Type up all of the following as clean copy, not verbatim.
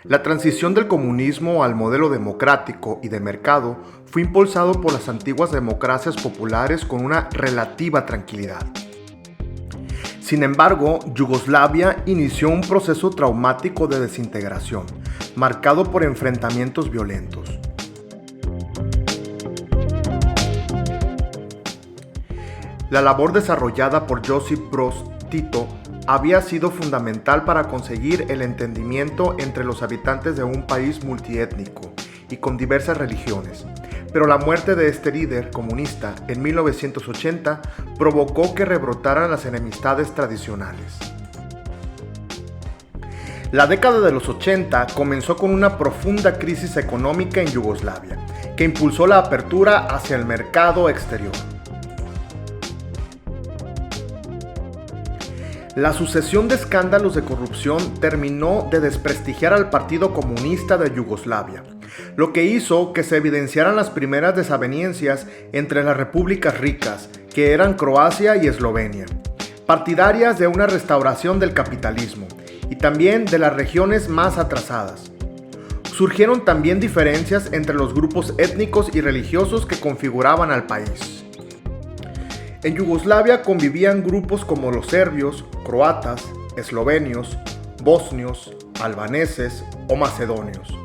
La transición del comunismo al modelo democrático y de mercado fue impulsado por las antiguas democracias populares con una relativa tranquilidad. Sin embargo, Yugoslavia inició un proceso traumático de desintegración, marcado por enfrentamientos violentos. La labor desarrollada por Josip Broz Tito había sido fundamental para conseguir el entendimiento entre los habitantes de un país multiétnico y con diversas religiones, pero la muerte de este líder comunista en 1980 provocó que rebrotaran las enemistades tradicionales. La década de los 80 comenzó con una profunda crisis económica en Yugoslavia, que impulsó la apertura hacia el mercado exterior. La sucesión de escándalos de corrupción terminó de desprestigiar al Partido Comunista de Yugoslavia, lo que hizo que se evidenciaran las primeras desavenencias entre las repúblicas ricas, que eran Croacia y Eslovenia, partidarias de una restauración del capitalismo, y también de las regiones más atrasadas. Surgieron también diferencias entre los grupos étnicos y religiosos que configuraban al país. En Yugoslavia convivían grupos como los serbios, croatas, eslovenios, bosnios, albaneses o macedonios.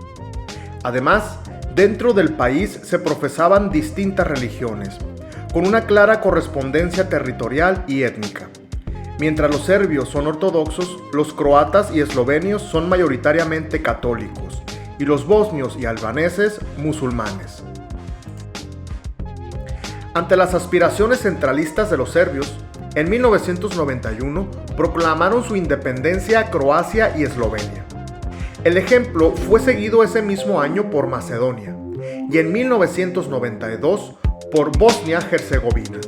Además, dentro del país se profesaban distintas religiones, con una clara correspondencia territorial y étnica. Mientras los serbios son ortodoxos, los croatas y eslovenios son mayoritariamente católicos, y los bosnios y albaneses musulmanes. Ante las aspiraciones centralistas de los serbios, en 1991 proclamaron su independencia Croacia y Eslovenia. El ejemplo fue seguido ese mismo año por Macedonia y en 1992 por Bosnia-Herzegovina.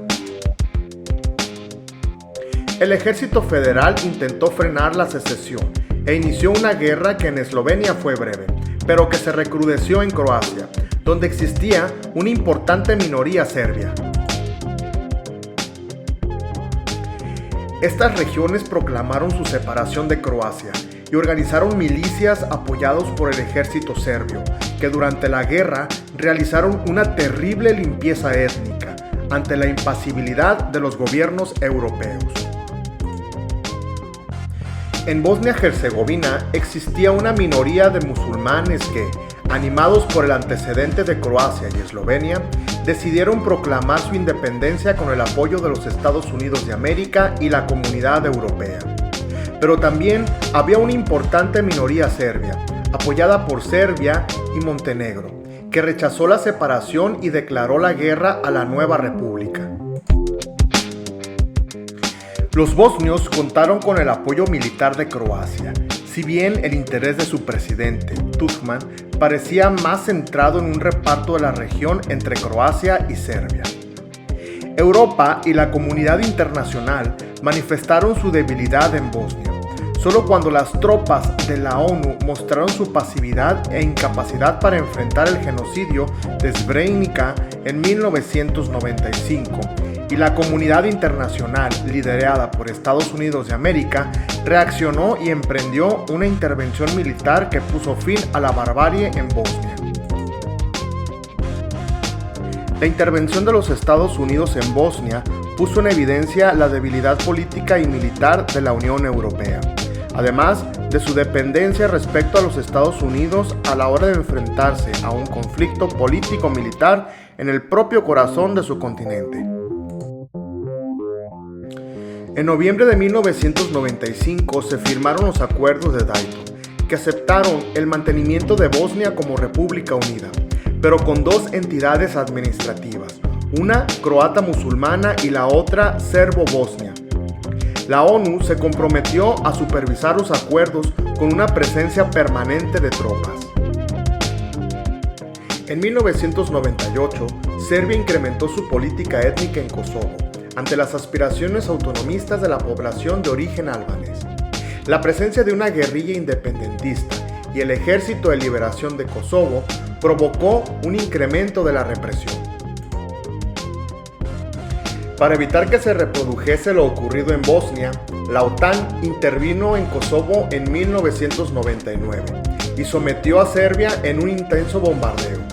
El ejército federal intentó frenar la secesión e inició una guerra que en Eslovenia fue breve, pero que se recrudeció en Croacia, donde existía una importante minoría serbia. Estas regiones proclamaron su separación de Croacia y organizaron milicias apoyados por el ejército serbio, que durante la guerra realizaron una terrible limpieza étnica ante la impasibilidad de los gobiernos europeos. En Bosnia-Herzegovina existía una minoría de musulmanes que, animados por el antecedente de Croacia y Eslovenia, decidieron proclamar su independencia con el apoyo de los Estados Unidos de América y la Comunidad Europea. Pero también había una importante minoría serbia, apoyada por Serbia y Montenegro, que rechazó la separación y declaró la guerra a la nueva república. Los bosnios contaron con el apoyo militar de Croacia, si bien el interés de su presidente, Tuđman, parecía más centrado en un reparto de la región entre Croacia y Serbia. Europa y la comunidad internacional manifestaron su debilidad en Bosnia, solo cuando las tropas de la ONU mostraron su pasividad e incapacidad para enfrentar el genocidio de Srebrenica en 1995, y la comunidad internacional, liderada por Estados Unidos de América, reaccionó y emprendió una intervención militar que puso fin a la barbarie en Bosnia. La intervención de los Estados Unidos en Bosnia puso en evidencia la debilidad política y militar de la Unión Europea, además de su dependencia respecto a los Estados Unidos a la hora de enfrentarse a un conflicto político-militar en el propio corazón de su continente. En noviembre de 1995 se firmaron los acuerdos de Dayton, que aceptaron el mantenimiento de Bosnia como república unida, pero con dos entidades administrativas, una croata musulmana y la otra serbo-bosnia. La ONU se comprometió a supervisar los acuerdos con una presencia permanente de tropas. En 1998, Serbia incrementó su política étnica en Kosovo, ante las aspiraciones autonomistas de la población de origen albanés. La presencia de una guerrilla independentista y el Ejército de Liberación de Kosovo provocó un incremento de la represión. Para evitar que se reprodujese lo ocurrido en Bosnia, la OTAN intervino en Kosovo en 1999 y sometió a Serbia en un intenso bombardeo.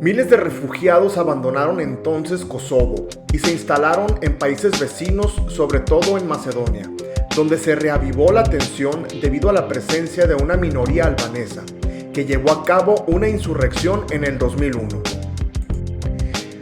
Miles de refugiados abandonaron entonces Kosovo y se instalaron en países vecinos, sobre todo en Macedonia, donde se reavivó la tensión debido a la presencia de una minoría albanesa, que llevó a cabo una insurrección en el 2001.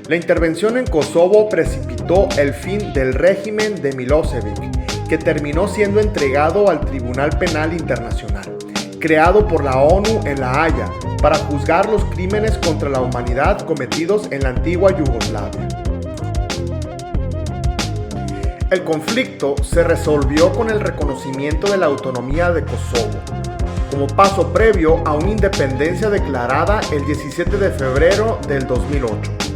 La intervención en Kosovo precipitó el fin del régimen de Milošević, que terminó siendo entregado al Tribunal Penal Internacional, creado por la ONU en La Haya, para juzgar los crímenes contra la humanidad cometidos en la antigua Yugoslavia. El conflicto se resolvió con el reconocimiento de la autonomía de Kosovo, como paso previo a una independencia declarada el 17 de febrero del 2008.